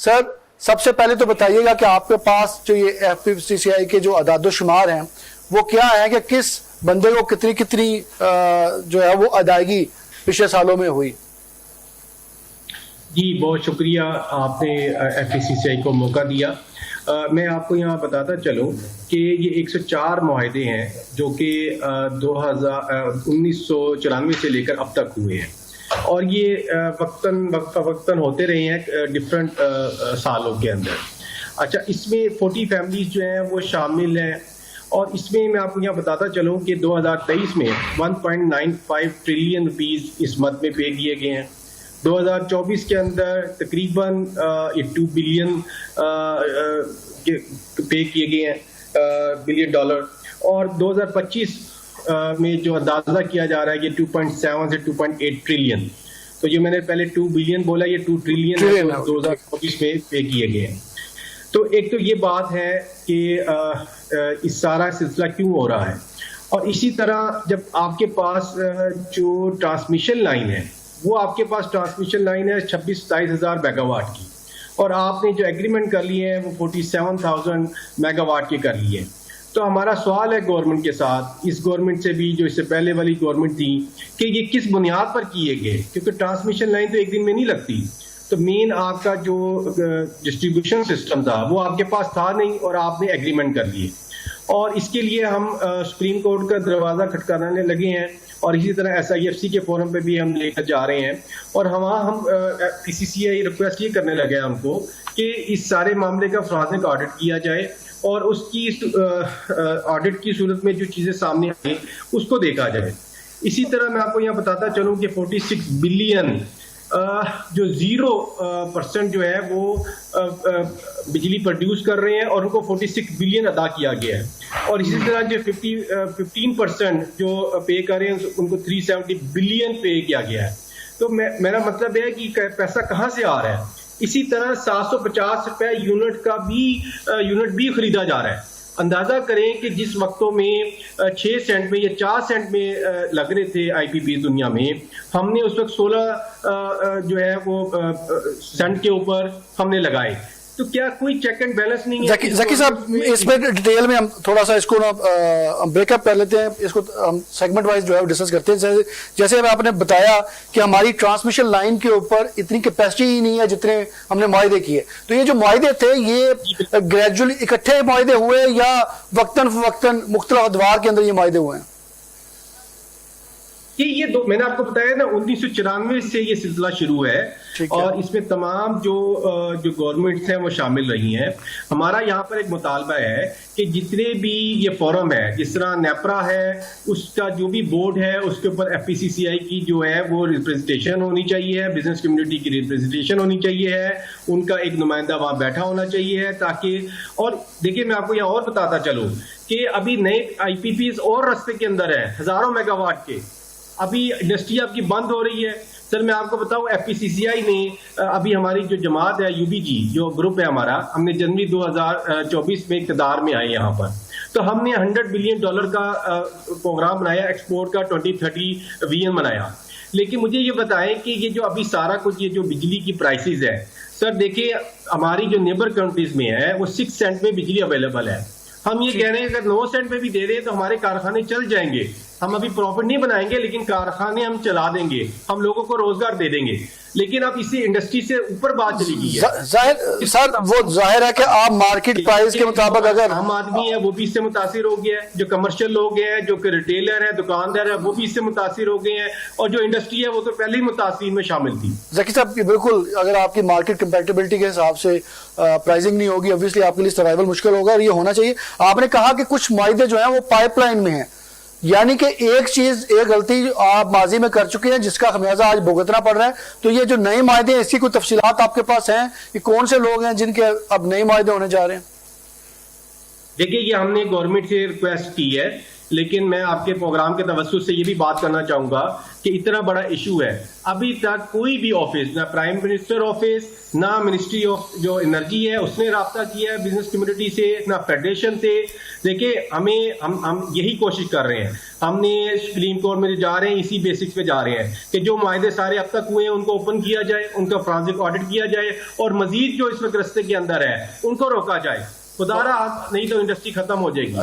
Sir सबसे पहले तो बताइएगा कि आपके पास जो ये एफपीसीसीआई के जो अदाद-ओ-शुमार हैं वो क्या है कि किस बंदे को कितनी कितनी जो है वो अदायगी पिछले सालों में हुई। जी बहुत शुक्रिया, आपने एफपीसीसीआई को मौका दिया। मैं आपको यहाँ बताता चलूँ कि ये 104 मुआहदे हैं जो कि 1994 से लेकर अब तक हुए हैं और ये वक्तन होते रहे हैं डिफरेंट सालों के अंदर। अच्छा, इसमें 40 फैमिलीज जो हैं वो शामिल हैं और इसमें मैं आपको यहाँ बताता चलूँ कि 2023 में 1.95 ट्रिलियन रुपीस इस मद में पे किए गए हैं। 2024 के अंदर तकरीबन 2 बिलियन पे किए गए हैं बिलियन डॉलर और 2025 में जो अंदाजा किया जा रहा है कि 2.7 से 2.8 ट्रिलियन। तो ये मैंने पहले 2 बिलियन बोला, ये 2 ट्रिलियन 2024 में पे किए गए हैं। तो एक तो ये बात है कि इस सारा सिलसिला क्यों हो रहा है और इसी तरह जब आपके पास जो ट्रांसमिशन लाइन है वो आपके पास ट्रांसमिशन लाइन है 26-27 हज़ार मेगावाट की और आपने जो एग्रीमेंट कर लिए हैं वो 47,000 मेगावाट के कर लिए। तो हमारा सवाल है गवर्नमेंट के साथ, इस गवर्नमेंट से भी जो इससे पहले वाली गवर्नमेंट थी, कि ये किस बुनियाद पर किए गए, क्योंकि ट्रांसमिशन लाइन तो एक दिन में नहीं लगती। तो मेन आपका जो डिस्ट्रीब्यूशन सिस्टम था वो आपके पास था नहीं और आपने एग्रीमेंट कर लिए और इसके लिए हम सुप्रीम कोर्ट का दरवाज़ा खटखटाने लगे हैं और इसी तरह SIFC के फोरम पे भी हम लेकर जा रहे हैं और हम PCCI रिक्वेस्ट ये करने लगे हैं हमको कि इस सारे मामले का फॉरेंसिक ऑडिट किया जाए और उसकी ऑडिट की सूरत में जो चीज़ें सामने आई उसको देखा जाए। इसी तरह मैं आपको यहाँ बताता चलूँ कि 46 बिलियन जो 0% जो है वो बिजली प्रोड्यूस कर रहे हैं और उनको 46 बिलियन अदा किया गया है और इसी तरह जो 15% जो पे कर रहे हैं उनको 370 बिलियन पे किया गया है। तो मेरा मतलब है कि पैसा कहाँ से आ रहा है। इसी तरह 750 रुपए यूनिट भी खरीदा जा रहा है। अंदाजा करें कि जिस वक्तों में 6 सेंट में या 4 सेंट में लग रहे थे IPP दुनिया में, हमने उस वक्त 16 जो है वो सेंट के ऊपर हमने लगाए। तो क्या कोई चेक एंड बैलेंस नहीं है? जकी साहब इसमें डिटेल में हम थोड़ा सा इसको ना ब्रेकअप कर लेते हैं, इसको हम सेगमेंट वाइज जो है डिस्कस करते हैं। जैसे आपने बताया कि हमारी ट्रांसमिशन लाइन के ऊपर इतनी कैपेसिटी ही नहीं है जितने हमने मुआहदे किए। तो ये जो मुआहदे थे ये ग्रेजुअली इकट्ठे मुआहदे हुए या वक्तन फवक्तन मुख्तलिफ अदवार के अंदर ये मुआहदे हुए हैं? ये दो मैंने आपको बताया ना, 1994 से ये सिलसिला शुरू है और इसमें तमाम जो गवर्नमेंट्स हैं वो शामिल रही हैं। हमारा यहाँ पर एक मुतालबा है कि जितने भी ये फोरम है, जिस तरह नेपरा है उसका जो भी बोर्ड है उसके ऊपर FPCCI की जो है वो रिप्रेजेंटेशन होनी चाहिए है, बिजनेस कम्युनिटी की रिप्रेजेंटेशन होनी चाहिए है, उनका एक नुमाइंदा वहाँ बैठा होना चाहिए है ताकि। और देखिए मैं आपको यहाँ और बताता चलूँ कि अभी नए IPPs और रास्ते के अंदर है, हजारों मेगावाट के। अभी इंडस्ट्री आपकी बंद हो रही है। सर मैं आपको बताऊं FPCCI ने अभी हमारी जो जमात है UBG जो ग्रुप है हमारा, हमने जनवरी 2024 में इक़्तिदार में आए यहाँ पर, तो हमने $100 बिलियन का प्रोग्राम बनाया, एक्सपोर्ट का 2030 विजन बनाया। लेकिन मुझे ये बताएं कि ये जो अभी सारा कुछ ये जो बिजली की प्राइसेस है, सर देखिए हमारी जो नेबर कंट्रीज में है वो 6 सेंट में बिजली अवेलेबल है। हम ये कह रहे हैं अगर 9 सेंट में भी दे रहे हैं तो हमारे कारखाने चल जाएंगे। हम अभी प्रॉफिट नहीं बनाएंगे लेकिन कारखाने हम चला देंगे, हम लोगों को रोजगार दे देंगे। लेकिन अब इसी इंडस्ट्री से ऊपर बात चली गई है। सर वो जाहिर है कि आप मार्केट प्राइस के मुताबिक अगर हम आदमी है वो भी इससे मुतासिर हो गया है, जो कमर्शियल लोग हैं, जो रिटेलर है, दुकानदार है, वो भी इससे मुतासिर हो गए हैं और जो इंडस्ट्री है वो तो पहले ही मुतासिर में शामिल थी। जकी साहब बिल्कुल, अगर आपकी मार्केट कंपैटिबिलिटी के हिसाब से प्राइसिंग नहीं होगी ऑब्वियसली आपके लिए सर्वाइवल मुश्किल होगा और ये होना चाहिए। आपने कहा कि कुछ मुआहदे जो है वो पाइपलाइन में है, यानी कि एक गलती आप माजी में कर चुके हैं जिसका खमियाजा आज भुगतना पड़ रहा है। तो ये जो नए मुआहदे हैं इसकी कोई तफसीलात आपके पास हैं कि कौन से लोग हैं जिनके अब नए मुआहदे होने जा रहे हैं? देखिए ये हमने गवर्नमेंट से रिक्वेस्ट की है लेकिन मैं आपके प्रोग्राम के तवज्जुह से ये भी बात करना चाहूंगा कि इतना बड़ा इशू है, अभी तक कोई भी ऑफिस, ना प्राइम मिनिस्टर ऑफिस, ना मिनिस्ट्री ऑफ जो एनर्जी है उसने राब्ता किया है बिजनेस कम्युनिटी से, ना फेडरेशन से। देखिए हम यही कोशिश कर रहे हैं, हमने सुप्रीम कोर्ट में जो जा रहे हैं इसी बेसिक्स पे जा रहे हैं कि जो मायदे सारे अब तक हुए हैं उनको ओपन किया जाए, उनका फॉरेंसिक ऑडिट किया जाए और मजीद जो इस वक्त रस्ते के अंदर है उनको रोका जाए। खुदारा नहीं तो इंडस्ट्री खत्म हो जाएगी।